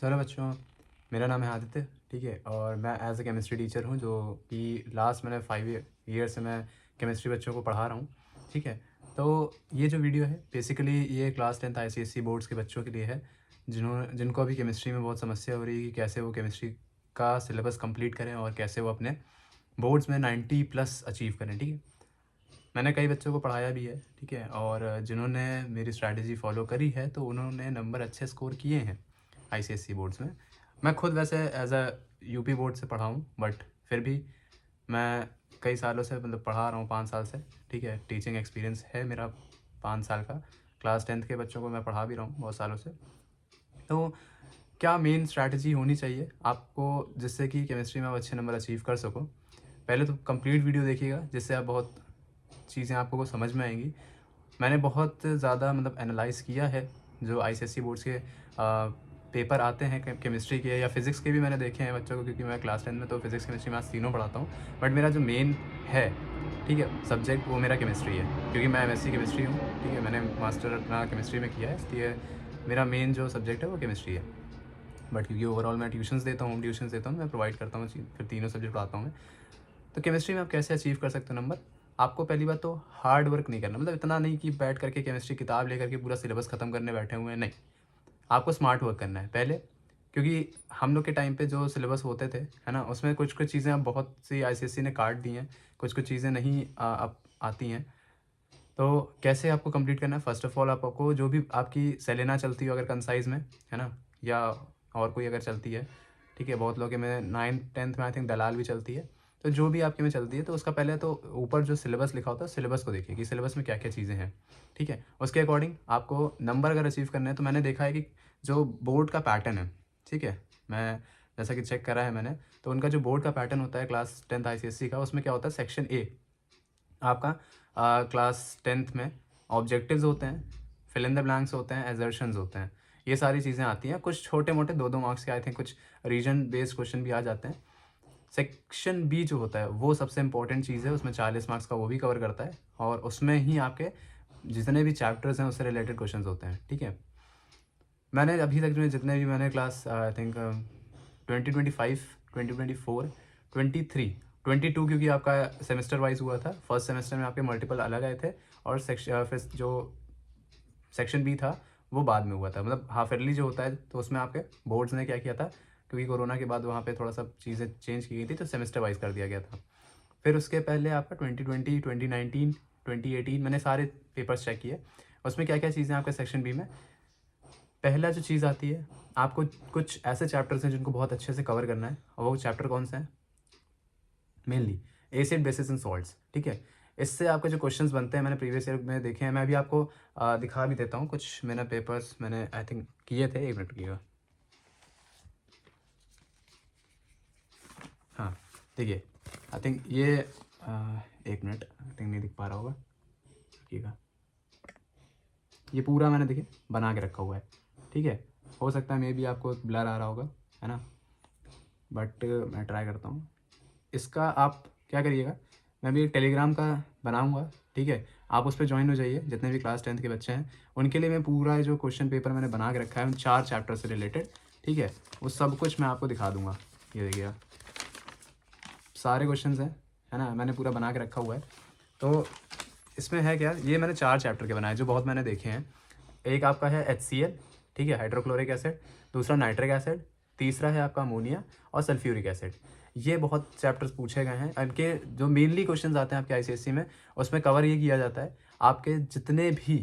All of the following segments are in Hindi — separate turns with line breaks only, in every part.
हेलो बच्चों, मेरा नाम है आदित्य। ठीक है, और मैं एज ए केमिस्ट्री टीचर हूँ, जो कि लास्ट मैंने 5 ईयर से मैं केमिस्ट्री बच्चों को पढ़ा रहा हूँ। ठीक है, तो ये जो वीडियो है बेसिकली ये क्लास 10th ICSE बोर्ड्स के बच्चों के लिए है, जिनको अभी केमिस्ट्री में बहुत समस्या हो रही है कि कैसे वो केमिस्ट्री का सिलेबस कंप्लीट करें और कैसे वो अपने बोर्ड्स में 90+ अचीव करें। ठीक है, मैंने कई बच्चों को पढ़ाया भी है। ठीक है, और जिन्होंने मेरी स्ट्रैटेजी फॉलो करी है तो उन्होंने नंबर अच्छे स्कोर किए हैं ICSE बोर्ड्स में। मैं खुद वैसे एज अ यूपी बोर्ड से पढ़ा हूँ, बट फिर भी मैं कई सालों से मतलब पढ़ा रहा हूँ, 5 साल से। ठीक है, टीचिंग एक्सपीरियंस है मेरा 5 साल का। क्लास 10th के बच्चों को मैं पढ़ा भी रहा हूँ बहुत सालों से। तो क्या मेन स्ट्रैटेजी होनी चाहिए आपको जिससे कि केमिस्ट्री में आप अच्छे नंबर अचीव कर सको? पहले तो कंप्लीट वीडियो देखिएगा, जिससे आप बहुत चीज़ें आपको को समझ में आएंगी। मैंने बहुत ज़्यादा मतलब एनालाइज़ किया है जो ICSE बोर्ड्स के पेपर आते हैं केमिस्ट्री के या फिज़िक्स के भी मैंने देखे हैं बच्चों को, क्योंकि मैं क्लास 10 में तो फिज़िक्स केमिस्ट्री मैथ्स तीनों पढ़ाता हूँ। बट मेरा जो मेन है, ठीक है, सब्जेक्ट, वो मेरा केमिस्ट्री है, क्योंकि मैं MSc केमिस्ट्री हूँ। ठीक है, मैंने मास्टर अपना केमिस्ट्री में किया है, इसलिए मेरा मेन जो सब्जेक्ट है वो केमिस्ट्री है। बट क्योंकि ओवरऑल मैं ट्यूशन्स देता हूँ, ट्यूशन्स देता हूँ, मैं प्रोवाइड करता हूँ, फिर तीनों सब्जेक्ट पढ़ाता हूँ मैं। तो केमिस्ट्री में आप कैसे अचीव कर सकते हो नंबर? आपको पहली बात तो हार्ड वर्क नहीं करना, मतलब इतना नहीं कि बैठ करके केमिस्ट्री किताब लेकर के पूरा सिलेबस ख़त्म करने बैठे हुए हैं, नहीं। आपको स्मार्ट वर्क करना है पहले, क्योंकि हम लोग के टाइम पे जो सिलेबस होते थे, है ना, उसमें कुछ कुछ चीज़ें अब बहुत सी ICSE ने काट दी हैं, कुछ कुछ चीज़ें नहीं अब आती हैं। तो कैसे आपको कंप्लीट करना है? फ़र्स्ट ऑफ़ ऑल आपको जो भी आपकी सेलेना चलती हो अगर कंसाइज़ में, है ना, या और कोई अगर चलती है, ठीक है, बहुत लोगों के में 9th-10th में आई थिंक दलाल भी चलती है। तो जो भी आपके में चलती है, तो उसका पहले तो ऊपर जो सिलेबस लिखा होता है, सिलेबस को देखिए कि सिलेबस में क्या-क्या चीज़ें हैं, ठीक है? उसके अकॉर्डिंग आपको नंबर अगर अचीव करने हैं, तो मैंने देखा है कि जो बोर्ड का पैटर्न है, ठीक है? मैं जैसा कि चेक करा है मैंने, तो उनका जो बोर्ड का पैटर्न होता है क्लास 10th ICSE का, उसमें क्या होता है, सेक्शन ए आपका क्लास 10th में ऑब्जेक्टिव्स होते हैं, फिल इन द ब्लैंक्स होते हैं, एजर्शंस होते हैं। ये सारी चीज़ें आती हैं, कुछ छोटे-मोटे 2-2 मार्क्स के आई थिंक कुछ रीजन बेस्ड क्वेश्चन भी आ जाते हैं। सेक्शन बी जो होता है वो सबसे इम्पोर्टेंट चीज़ है, उसमें 40 मार्क्स का वो भी कवर करता है, और उसमें ही आपके जितने भी चैप्टर्स हैं उससे रिलेटेड क्वेश्चंस होते हैं। ठीक है, मैंने अभी तक जो जितने भी मैंने क्लास आई थिंक 2025, 2024, 23, 22, क्योंकि आपका सेमेस्टर वाइज हुआ था। फर्स्ट सेमेस्टर में आपके मल्टीपल अलग आए थे, और फिर जो सेक्शन बी था वो बाद में हुआ था, मतलब हाफ ईयरली जो होता है, तो उसमें आपके बोर्ड्स ने क्या किया था, क्योंकि कोरोना के बाद वहाँ पे थोड़ा सा चीज़ें चेंज की गई थी, तो सेमेस्टर वाइज कर दिया गया था। फिर उसके पहले आपका 2020, 2019, 2018 मैंने सारे पेपर्स चेक किए, उसमें क्या क्या चीज़ें आपके सेक्शन बी में। पहला जो चीज़ आती है, आपको कुछ ऐसे चैप्टर्स हैं जिनको बहुत अच्छे से कवर करना है, और वो चैप्टर कौन से हैं? Mainly acid, basis and salts. ठीक है, इससे आपके जो क्वेश्चंस बनते हैं मैंने प्रीवियस ईयर में देखे हैं। मैं अभी आपको दिखा भी देता हूँ, कुछ मैंने पेपर्स मैंने आई थिंक किए थे। 1 मिनट रुकिएगा। हाँ, देखिए, आई थिंक ये 1 मिनट, आई थिंक नहीं दिख पा रहा होगा, रुकिएगा। ये पूरा मैंने देखिए बना के रखा हुआ है। ठीक है, हो सकता है मे भी आपको ब्लर आ रहा होगा, है ना, बट मैं ट्राई करता हूँ। इसका आप क्या करिएगा, मैं भी एक टेलीग्राम का बनाऊंगा, ठीक है, आप उस पर ज्वाइन हो जाइए। जितने भी क्लास 10th के बच्चे हैं उनके लिए मैं पूरा जो क्वेश्चन पेपर मैंने बना के रखा है उन 4 चैप्टर से रिलेटेड, ठीक है, वो सब कुछ मैं आपको दिखा दूंगा। ये देखिएगा, सारे क्वेश्चंस हैं, है ना, मैंने पूरा बना के रखा हुआ है। तो इसमें है क्या, ये मैंने 4 चैप्टर के बनाए जो बहुत मैंने देखे हैं। एक आपका है HCl, ठीक है, हाइड्रोक्लोरिक एसिड। दूसरा नाइट्रिक एसिड। तीसरा है आपका अमोनिया, और सल्फ्यूरिक एसिड। ये बहुत चैप्टर्स पूछे गए हैं, इनके जो मेनली क्वेश्चंस आते हैं आपके ICSE में, उसमें कवर ये किया जाता है आपके जितने भी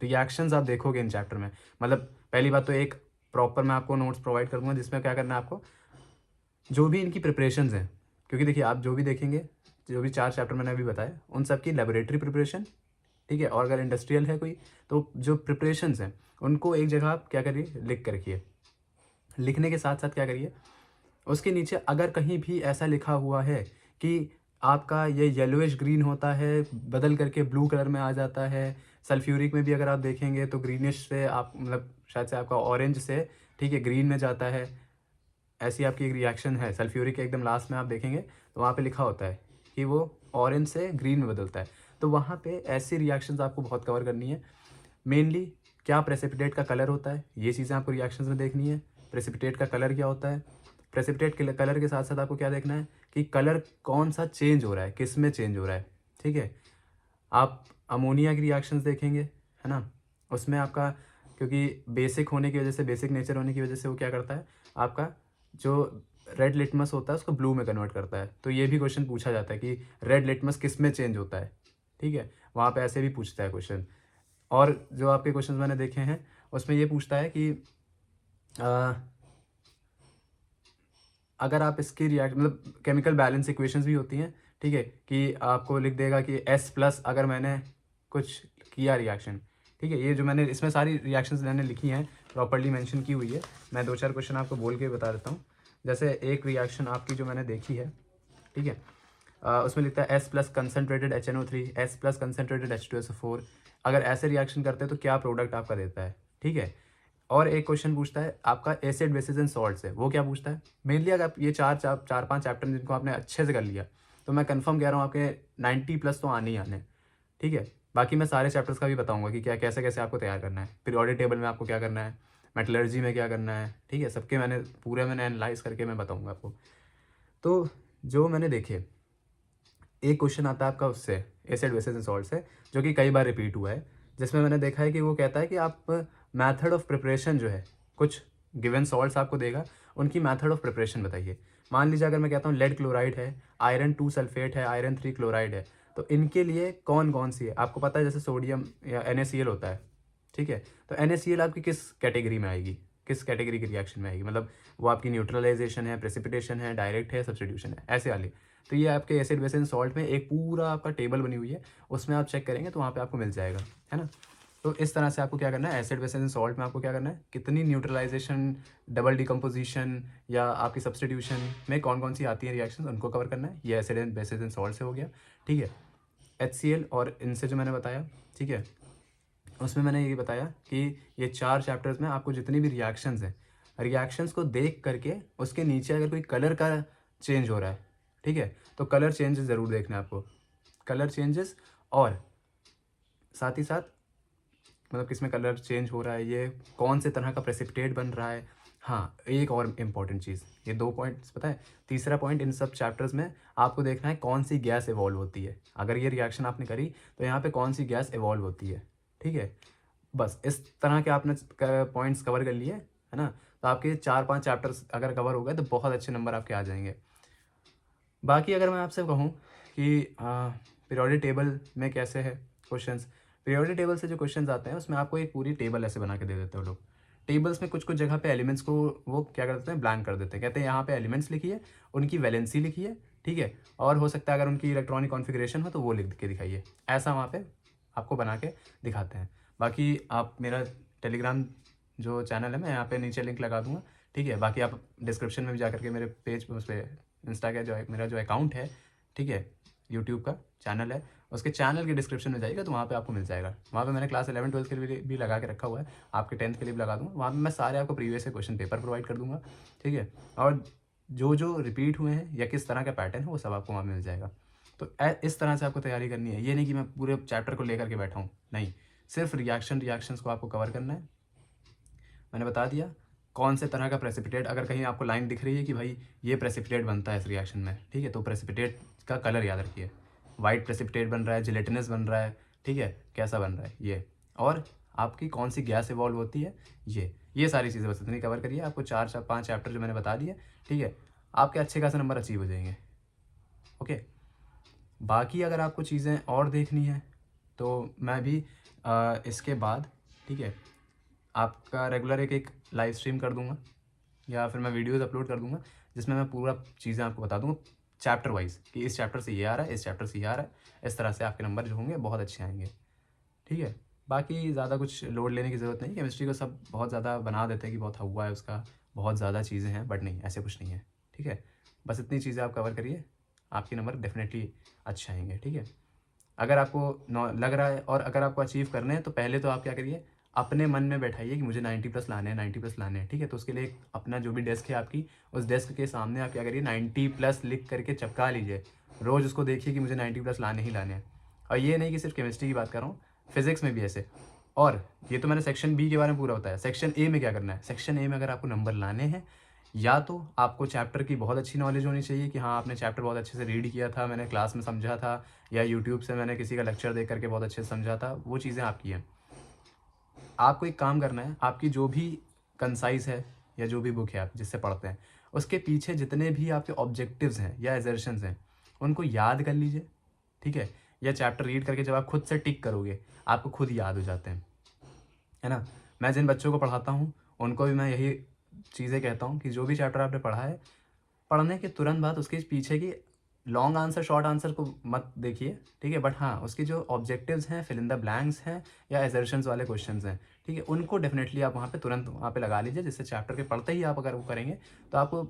रिएक्शंस आप देखोगे इन चैप्टर में। मतलब पहली बात तो एक प्रॉपर मैं आपको नोट्स प्रोवाइड करूँगा, जिसमें क्या करना है आपको, जो भी इनकी प्रिपरेशंस हैं, क्योंकि देखिए आप जो भी देखेंगे, जो भी 4 चैप्टर मैंने अभी बताए, उन सब की लेबोरेटरी प्रिपरेशन, ठीक है, और अगर इंडस्ट्रियल है कोई, तो जो प्रिपरेशंस हैं उनको एक जगह आप क्या करिए, लिख कर रखिए। लिखने के साथ साथ क्या करिए, उसके नीचे अगर कहीं भी ऐसा लिखा हुआ है कि आपका ये येलोइश ग्रीन होता है, बदल करके ब्लू कलर में आ जाता है, सल्फ्यूरिक में भी अगर आप देखेंगे तो ग्रीनिश से आप मतलब शायद से आपका ऑरेंज से, ठीक है, ग्रीन में जाता है, ऐसी आपकी एक रिएक्शन है। सल्फ्यूरिक के एकदम लास्ट में आप देखेंगे तो वहाँ पे लिखा होता है कि वो ऑरेंज से ग्रीन में बदलता है। तो वहाँ पे ऐसी रिएक्शंस आपको बहुत कवर करनी है। मेनली क्या प्रेसिपिटेट का कलर होता है, ये चीज़ें आपको रिएक्शंस में देखनी है। प्रेसिपिटेट का कलर क्या होता है, प्रेसिपिटेट के कलर के साथ साथ आपको क्या देखना है कि कलर कौन सा चेंज हो रहा है, किस में चेंज हो रहा है, ठीक है। आप अमोनिया की रिएक्शंस देखेंगे, है ना, उसमें आपका क्योंकि बेसिक होने की वजह से, बेसिक नेचर होने की वजह से वो क्या करता है, आपका जो रेड लिटमस होता है उसको ब्लू में कन्वर्ट करता है। तो ये भी क्वेश्चन पूछा जाता है कि रेड लिटमस किस में चेंज होता है, ठीक है, वहाँ पे ऐसे भी पूछता है क्वेश्चन। और जो आपके क्वेश्चन मैंने देखे हैं उसमें ये पूछता है कि अगर आप इसकी रिएक्ट मतलब केमिकल बैलेंस इक्वेशंस भी होती हैं, ठीक है, कि आपको लिख देगा कि S+ अगर मैंने कुछ किया रिएक्शन, ठीक है, ये जो मैंने इसमें सारी रिएक्शंस मैंने लिखी हैं, प्रॉपर्ली मेंशन की हुई है। मैं 2-4 क्वेश्चन आपको बोल के बता देता हूँ। जैसे एक रिएक्शन आपकी जो मैंने देखी है, ठीक है, उसमें लिखता है S+ concentrated HNO3, S+ concentrated H2SO4। अगर ऐसे रिएक्शन करते हैं तो क्या प्रोडक्ट आपका देता है, ठीक है। और एक क्वेश्चन पूछता है आपका एसिड बेसिस एंड सॉल्ट्स है, वो क्या पूछता है मेनली। अगर आप ये 4-5 चैप्टर जिनको आपने अच्छे से कर लिया तो मैं कंफर्म कह रहा हूँ आपके 90+ तो आने ही आने, ठीक है। बाकी मैं सारे चैप्टर्स का भी बताऊंगा कि क्या कैसे कैसे आपको तैयार करना है, पीरियोडिक टेबल में आपको क्या करना है, मेटलर्जी में क्या करना है, ठीक है, सबके मैंने एनालाइज करके मैं बताऊंगा आपको। तो जो मैंने देखे, एक क्वेश्चन आता है आपका उससे एसिड बेसिस एंड सॉल्ट से, जो कि कई बार रिपीट हुआ है, जिसमें मैंने देखा है कि वो कहता है कि आप मेथड ऑफ प्रिपरेशन जो है, कुछ गिवन सॉल्ट्स आपको देगा, उनकी मेथड ऑफ प्रिपरेशन बताइए। मान लीजिए अगर मैं कहता हूँ लेड क्लोराइड है, आयरन 2 सल्फेट है, आयरन 3 क्लोराइड है, तो इनके लिए कौन कौन सी है आपको पता है, जैसे सोडियम या NaCl होता है, ठीक है, तो NaCl आपकी किस कैटेगरी में आएगी, किस कैटेगरी की रिएक्शन में आएगी, मतलब वो आपकी न्यूट्रलाइजेशन है, प्रेसिपिटेशन है, डायरेक्ट है, सब्स्टिट्यूशन है, ऐसे वाली। तो ये आपके एसिड बेस एंड सॉल्ट में एक पूरा आपका टेबल बनी हुई है, उसमें आप चेक करेंगे तो वहाँ पे आपको मिल जाएगा, है ना। तो इस तरह से आपको क्या करना है, एसिड बेस एंड सॉल्ट में आपको क्या करना है, कितनी न्यूट्रलाइजेशन, डबल डिकम्पोजिशन या आपकी सब्स्टिट्यूशन में कौन कौन सी आती है रिएक्शन, उनको कवर करना है। ये acid and bases and salt से हो गया, ठीक है। HCl और इनसे जो मैंने बताया, ठीक है, उसमें मैंने ये बताया कि ये 4 चैप्टर्स में आपको जितनी भी रिएक्शंस हैं, रिएक्शंस को देख करके उसके नीचे अगर कोई कलर का चेंज हो रहा है, ठीक है, तो कलर चेंजेस ज़रूर देखना है आपको, कलर चेंजेस। और साथ ही साथ मतलब किसमें कलर चेंज हो रहा है, ये कौन से तरह का प्रेसिपिटेट बन रहा है। हाँ, एक और इम्पॉर्टेंट चीज़, ये 2 पॉइंट्स पता है, तीसरा पॉइंट इन सब चैप्टर्स में आपको देखना है कौन सी गैस इवॉल्व होती है। अगर ये रिएक्शन आपने करी तो यहाँ पे कौन सी गैस इवॉल्व होती है, ठीक है। बस इस तरह के आपने पॉइंट्स कवर कर लिए, है ना, तो आपके 4-5 चैप्टर्स अगर कवर हो गए तो बहुत अच्छे नंबर आपके आ जाएंगे। बाकी अगर मैं आपसे कहूँ कि पीरियोडिक टेबल में कैसे है क्वेश्चंस, पीरियोडिक टेबल से जो क्वेश्चंस आते हैं उसमें आपको एक पूरी टेबल ऐसे बना के दे देते हैं वो लोग। टेबल्स में कुछ कुछ जगह पे एलिमेंट्स को वो क्या करते हैं, ब्लैंक कर देते हैं, कहते हैं यहाँ पे एलिमेंट्स लिखिए, उनकी वैलेंसी लिखिए, ठीक है, और हो सकता है अगर उनकी इलेक्ट्रॉनिक कॉन्फ़िगरेशन हो तो वो लिख के दिखाइए। ऐसा वहाँ पे आपको बना के दिखाते हैं। बाकी आप मेरा टेलीग्राम जो चैनल है मैं यहाँ पे नीचे लिंक लगा दूँगा, ठीक है। बाकी आप डिस्क्रिप्शन में भी जा करके मेरे पेज पे, उस पर इंस्टा का जो मेरा जो अकाउंट है, ठीक है, यूट्यूब का चैनल है, उसके चैनल के डिस्क्रिप्शन में जाइएगा तो वहाँ पे आपको मिल जाएगा। वहाँ पे मैंने क्लास 11-12 के लिए भी लगा के रखा हुआ है, आपके 10th के लिए भी लगा दूँगा। वहाँ पे मैं सारे आपको प्रीवियस क्वेश्चन पेपर प्रोवाइड कर दूँगा, ठीक है, और जो जो रिपीट हुए हैं या किस तरह का पैटर्न है वो सब आपको वहाँ मिल जाएगा। तो इस तरह से आपको तैयारी करनी है, ये नहीं कि मैं पूरे चैप्टर को लेकर के बैठा हूँ, नहीं, सिर्फ रिएक्शंस को आपको कवर करना है। मैंने बता दिया कौन से तरह का प्रेसिपिटेट, अगर कहीं आपको लाइन दिख रही है कि भाई ये प्रेसिपिटेट बनता है इस रिएक्शन में, ठीक है, तो प्रेसिपिटेट का कलर याद रखिए, वाइट प्रेसिपिटेट बन रहा है, जिलेटिनस बन रहा है, ठीक है, कैसा बन रहा है ये, और आपकी कौन सी गैस इवॉल्व होती है, ये सारी चीज़ें बस इतनी कवर करिए, आपको 4-5 चैप्टर जो मैंने बता दिए, ठीक है, आपके अच्छे खासे नंबर अचीव हो जाएंगे। ओके, बाकी अगर आपको चीज़ें और देखनी है तो मैं भी इसके बाद, ठीक है, आपका रेगुलर एक लाइव स्ट्रीम कर दूंगा या फिर मैं वीडियोस अपलोड कर दूंगा जिसमें मैं पूरा चीज़ें आपको बता दूंगा चैप्टर वाइज कि इस चैप्टर से ये आ रहा है, इस चैप्टर से ये आ रहा है, इस तरह से आपके नंबर जो होंगे बहुत अच्छे आएंगे, ठीक है। बाकी ज़्यादा कुछ लोड लेने की ज़रूरत नहीं, केमिस्ट्री को सब बहुत ज़्यादा बना देते हैं कि बहुत हुआ है उसका, बहुत ज़्यादा चीज़ें हैं, बट नहीं, ऐसे कुछ नहीं है, ठीक है। बस इतनी चीज़ें आप कवर करिए, आपके नंबर डेफिनेटली अच्छे आएंगे, ठीक है। अगर आपको लग रहा है और अगर आपको अचीव करने हैं तो पहले तो आप क्या करिए, अपने मन में बैठाइए कि मुझे 90+ लाने हैं, 90+ लाने हैं, ठीक है। तो उसके लिए अपना जो भी डेस्क है आपकी, उस डेस्क के सामने आप क्या करिए 90+ लिख करके चिपका लीजिए, रोज़ उसको देखिए कि मुझे 90+ लाने ही लाने हैं। और ये नहीं कि सिर्फ केमिस्ट्री की बात कर रहा हूँ, फिज़िक्स में भी ऐसे और ये तो मैंने सेक्शन बी के बारे में पूरा बताया। सेक्शन ए में क्या करना है? सेक्शन ए में अगर आपको नंबर लाने हैं, या तो आपको चैप्टर की बहुत अच्छी नॉलेज होनी चाहिए कि हाँ, आपने चैप्टर बहुत अच्छे से रीड किया था, मैंने क्लास में समझा था, या यूट्यूब से मैंने किसी का लेक्चर देख करके बहुत अच्छे से समझा था, वो चीज़ें आपकी हैं। आपको एक काम करना है, आपकी जो भी कंसाइज़ है या जो भी बुक है आप जिससे पढ़ते हैं, उसके पीछे जितने भी आपके ऑब्जेक्टिव्स हैं या एजर्शंस हैं, उनको याद कर लीजिए, ठीक है? या चैप्टर रीड करके जब आप खुद से टिक करोगे, आपको खुद याद हो जाते हैं, है ना? मैं जिन बच्चों को पढ़ाता हूँ, उनको भी मैं यही चीज़ें कहता हूँ कि जो भी चैप्टर आपने पढ़ा है, पढ़ने के तुरंत बाद उसके पीछे की लॉन्ग आंसर, शॉर्ट आंसर को मत देखिए, ठीक है? बट हाँ, उसके जो ऑब्जेक्टिव्स हैं, फिल इन द ब्लैंक्स हैं या असर्शंस वाले क्वेश्चंस हैं, ठीक है? उनको डेफिनेटली आप वहाँ पे तुरंत वहाँ पे लगा लीजिए, जिससे चैप्टर के पढ़ते ही आप अगर वो करेंगे, तो आपको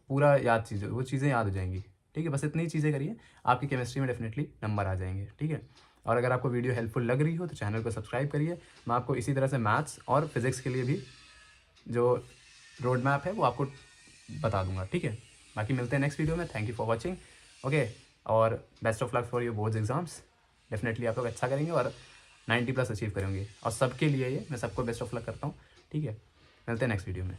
पूरा याद चीज़ें वो चीज़ें याद हो जाएँगी, ठीक है? बस इतनी ही चीज़ें करिए, आपकी केमिस्ट्री में डेफिनेटली नंबर आ जाएँगे, ठीक है? और अगर आपको वीडियो हेल्पफुल लग रही हो, तो चैनल को सब्सक्राइब करिए। मैं आपको इसी तरह से मैथ्स और फिज़िक्स के लिए भी जो रोड मैप है वो आपको बता दूंगा, ठीक है? बाकी मिलते हैं नेक्स्ट वीडियो में। Thank you for watching. Okay, और best of luck for your boards exams. Definitely आप लोग अच्छा करेंगे और 90+ अचीव करेंगे, और सबके लिए ये मैं सबको बेस्ट ऑफ लक करता हूँ, ठीक है? मिलते हैं नेक्स्ट वीडियो में।